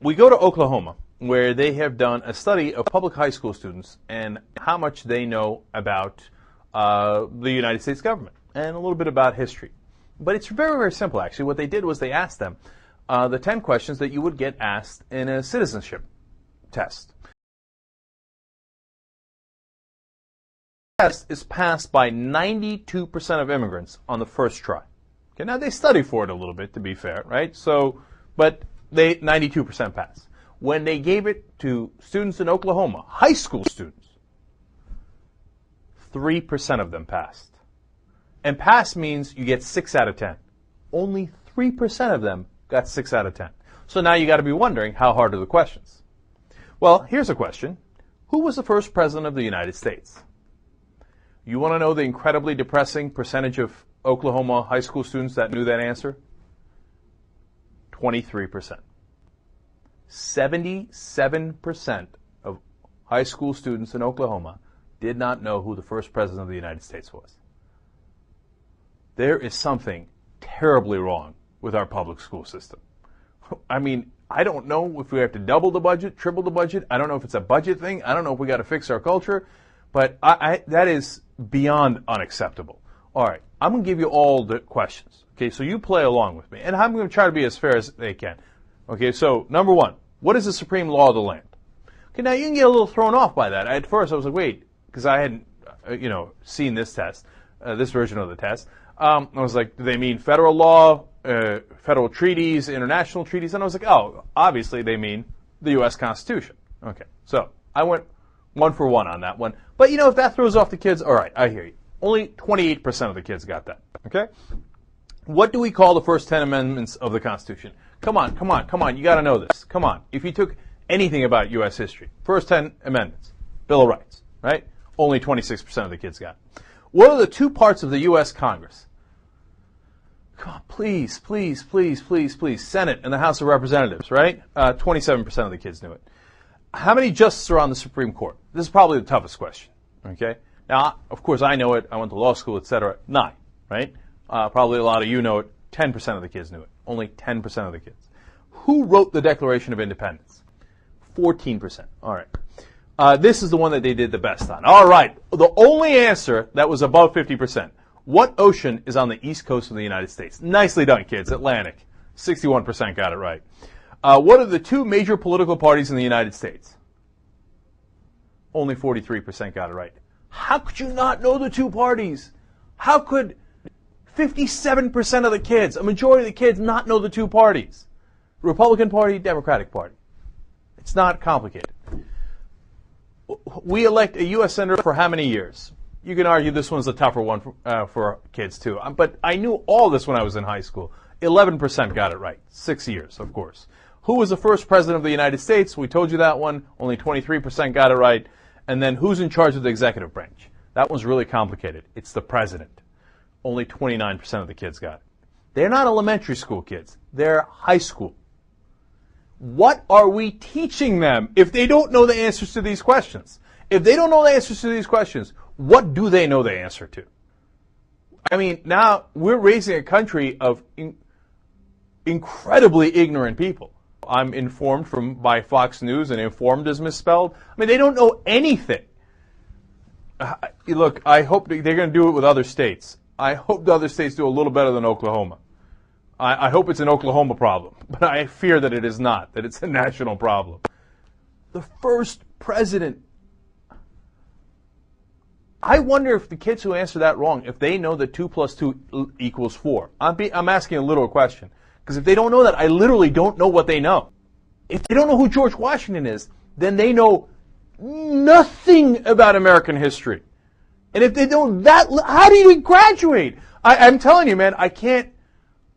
We go to Oklahoma, where they have done a study of public high school students and how much they know about the United States government and a little bit about history. But it's very, very simple, actually. What they did was they asked them the 10 questions that you would get asked in a citizenship test. The test is passed by 92% of immigrants on the first try. Okay, now they study for it a little bit, to be fair, right? So, but they 92% pass. When they gave it to students in Oklahoma, high school students, 3% of them passed. And pass means you get 6 out of 10. Only 3% of them got 6 out of 10. So now you got to be wondering, how hard are the questions? Well, here's a question. Who was the first president of the United States? You want to know the incredibly depressing percentage of Oklahoma high school students that knew that answer? 23%. 77% of high school students in Oklahoma did not know who the first president of the United States was. There is something terribly wrong with our public school system. I mean, I don't know if we have to double the budget, triple the budget. I don't know if it's a budget thing. I don't know if we got to fix our culture. But that is beyond unacceptable. All right, I'm going to give you all the questions. Okay, so you play along with me. And I'm going to try to be as fair as they can. Okay, so number one, what is the supreme law of the land? Okay, now you can get a little thrown off by that. At first I was like, wait, because I hadn't, seen this test, this version of the test. I was like, do they mean federal law, federal treaties, international treaties? And I was like, oh, obviously they mean the U.S. Constitution. Okay, so I went 1 for 1 on that one. But, if that throws off the kids, all right, I hear you. Only 28% of the kids got that, okay? What do we call the first 10 amendments of the Constitution? Come on, you got to know this. Come on. If you took anything about U.S. history, first 10 amendments, Bill of Rights, right? Only 26% of the kids got it. What are the two parts of the U.S. Congress? Come on, please. Senate and the House of Representatives, right? 27% of the kids knew it. How many justices are on the Supreme Court? This is probably the toughest question, okay? Now, of course, I know it. I went to law school, etc. 9, right? Probably a lot of you know it. 10% of the kids knew it. Only 10% of the kids. Who wrote the Declaration of Independence? 14%. All right. This is the one that they did the best on. All right. The only answer that was above 50%. What ocean is on the east coast of the United States? Nicely done, kids. Atlantic. 61% got it right. What are the two major political parties in the United States? Only 43% got it right. How could you not know the two parties? How could 57% of the kids, a majority of the kids, not know the two parties? Republican Party, Democratic Party. It's not complicated. We elect a U.S. Senator for how many years? You can argue this one's a tougher one for kids, too. But I knew all this when I was in high school. 11% got it right. 6 years, of course. Who was the first president of the United States? We told you that one. Only 23% got it right. And then who's in charge of the executive branch? That one's really complicated. It's the president. Only 29% of the kids got it. They're not elementary school kids. They're high school. What are we teaching them if they don't know the answers to these questions? If they don't know the answers to these questions, what do they know the answer to? I mean, now we're raising a country of incredibly ignorant people. I'm informed by Fox News, and informed is misspelled. I mean, they don't know anything. Look, I hope they're going to do it with other states. I hope the other states do a little better than Oklahoma. I hope it's an Oklahoma problem, but I fear that it is not, that it's a national problem. The first president. I wonder if the kids who answer that wrong, if they know that 2 + 2 = 4. I'm asking a literal question. Because if they don't know that, I literally don't know what they know. If they don't know who George Washington is, then they know nothing about American history. And if they don't that, how do you graduate? I'm telling you, man, I can't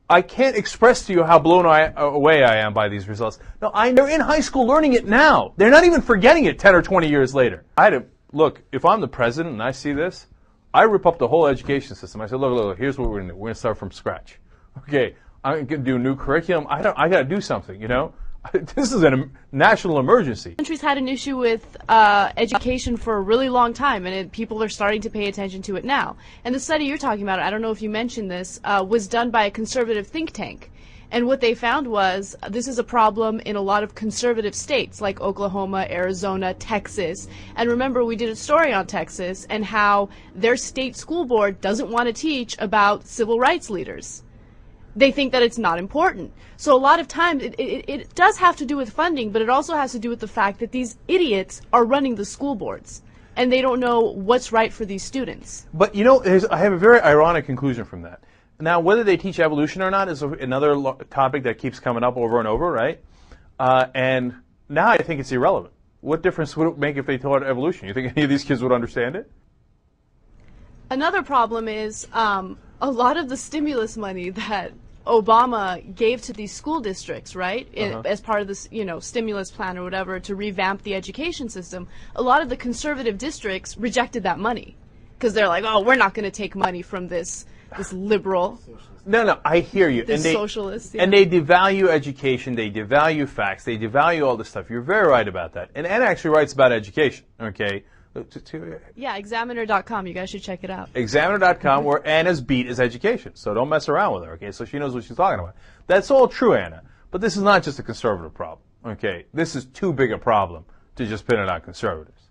express to you how blown away I am by these results. No, they're in high school learning it now. They're not even forgetting it 10 or 20 years later. Look, if I'm the president and I see this, I rip up the whole education system. I say, look, here's what we're going to do. We're going to start from scratch. Okay, I'm going to do a new curriculum. I got to do something, This is a national emergency. The country's had an issue with education for a really long time, and people are starting to pay attention to it now. And the study you're talking about, I don't know if you mentioned this, was done by a conservative think tank. And what they found was this is a problem in a lot of conservative states like Oklahoma, Arizona, Texas. And remember, we did a story on Texas and how their state school board doesn't want to teach about civil rights leaders. They think that it's not important. So a lot of times it does have to do with funding, but it also has to do with the fact that these idiots are running the school boards and they don't know what's right for these students. But you know, I have a very ironic conclusion from that. Now, whether they teach evolution or not is another topic that keeps coming up over and over, right? And now I think it's irrelevant. What difference would it make if they taught evolution? You think any of these kids would understand it? Another problem is a lot of the stimulus money that Obama gave to these school districts, right, as part of this, stimulus plan or whatever to revamp the education system. A lot of the conservative districts rejected that money because they're like, oh, we're not going to take money from this liberal. No, I hear you. This socialist. Yeah. And they devalue education, they devalue facts, they devalue all this stuff. You're very right about that. And Anna actually writes about education, okay? Yeah, Examiner.com. You guys should check it out. Examiner.com, where Anna's beat is education. So don't mess around with her, okay? So she knows what she's talking about. That's all true, Anna. But this is not just a conservative problem, okay? This is too big a problem to just pin it on conservatives.